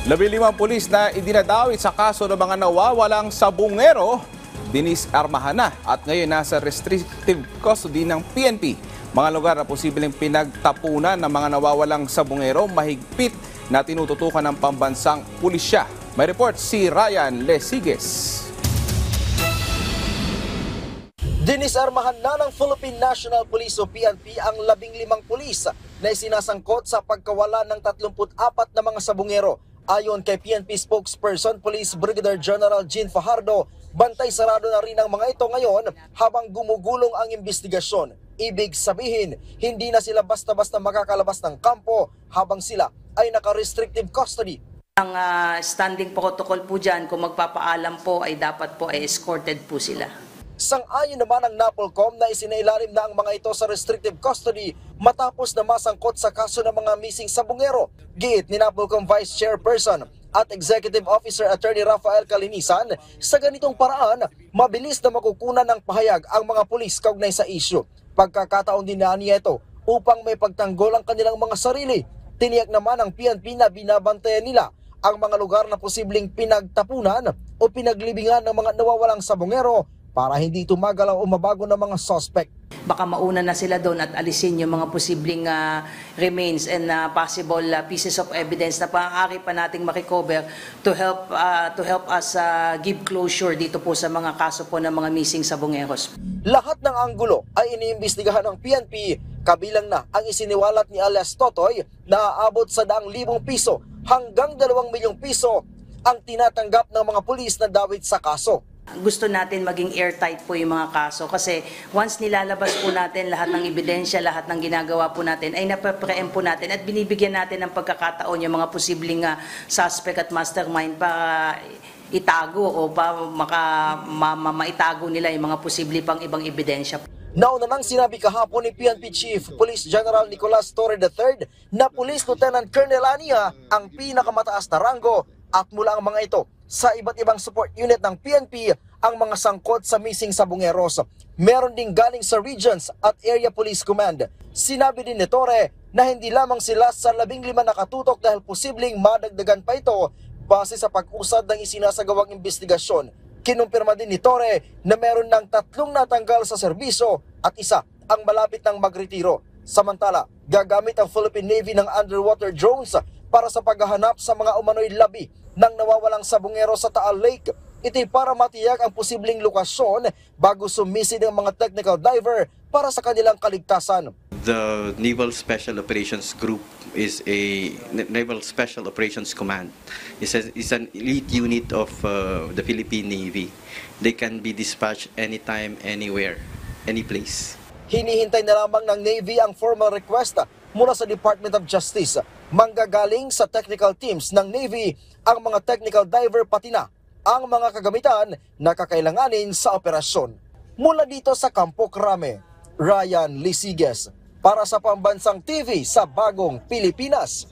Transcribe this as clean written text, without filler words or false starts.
15 pulis na idinadawit sa kaso ng mga nawawalang sabungero, dinisarmahan na at ngayon nasa restrictive custody ng PNP. Mga lugar na posibleng pinagtapunan ng mga nawawalang sabungero mahigpit na tinututukan ng pambansang pulisya. May report si Ryan Lesiges. Dinisarmahan na ng Philippine National Police o PNP ang 15 pulis na isinasangkot sa pagkawala ng 34 na mga sabungero. Ayon kay PNP spokesperson Police Brigadier General Jean Fajardo, bantay sarado na rin ang mga ito ngayon habang gumugulong ang investigasyon. Ibig sabihin, hindi na sila basta-basta makakalabas ng kampo habang sila ay naka-restrictive custody. Ang standing protocol po dyan, kung magpapaalam po ay dapat po ay escorted po sila. Sang-ayon naman ang NAPOLCOM na isinailalim na ang mga ito sa restrictive custody matapos na masangkot sa kaso ng mga missing sabungero. Giit ni NAPOLCOM Vice Chairperson at Executive Officer Attorney Rafael Calinisan, sa ganitong paraan, mabilis na makukunan ng pahayag ang mga pulis kaugnay sa issue. Pagkakataon din na niya ito upang may pagtanggol ang kanilang mga sarili. Tiniyak naman ng PNP na binabantayan nila ang mga lugar na posibleng pinagtapunan o pinaglibingan ng mga nawawalang sabungero para hindi tumagal o mabago ng mga suspect. Baka mauna na sila doon at alisin yung mga posibleng remains and possible pieces of evidence na maaari pa nating marecover to help us give closure dito po sa mga kaso po ng mga missing sabungeros. Lahat ng anggulo ay iniimbestigahan ng PNP, kabilang na ang isiniwalat ni alias Totoy na aabot sa 100,000 piso hanggang 2 milyong piso ang tinatanggap ng mga pulis na dawit sa kaso. Gusto natin maging airtight po yung mga kaso kasi once nilalabas po natin lahat ng ebidensya, lahat ng ginagawa po natin ay napapreem po natin at binibigyan natin ng pagkakataon yung mga posibleng suspect at mastermind para itago o para maitago nila yung mga posible pang ibang ebidensya. Nauna nang sinabi kahapon ni PNP Chief Police General Nicolas Torre III na Police Lieutenant Colonel Ania ang pinakamataas na ranggo at mula ang mga ito sa iba't ibang support unit ng PNP ang mga sangkot sa missing sabungeros. Meron ding galing sa Regions at Area Police Command. Sinabi din ni Torre na hindi lamang sila sa 15 nakatutok dahil posibleng madagdagan pa ito base sa pag-usad ng isinasagawang investigasyon. Kinumpirma din ni Torre na meron ng 3 natanggal sa serbisyo at isa ang malapit ng magretiro. Samantala, gagamit ang Philippine Navy ng underwater drones para sa paghahanap sa mga umano'y labi ng nawawalang sabungero sa Taal Lake. Ito'y para matiyak ang posibleng lokasyon bago sumisid ang mga technical diver para sa kanilang kaligtasan. The Naval Special Operations Group is a Naval Special Operations Command. It's an elite unit of the Philippine Navy. They can be dispatched anytime, anywhere, any place. Hinihintay na lamang ng Navy ang formal request mula sa Department of Justice. Manggagaling sa technical teams ng Navy ang mga technical diver pati na ang mga kagamitan na kakailanganin sa operasyon. Mula dito sa Campo Crame, Ryan Lesiges para sa Pambansang TV sa Bagong Pilipinas.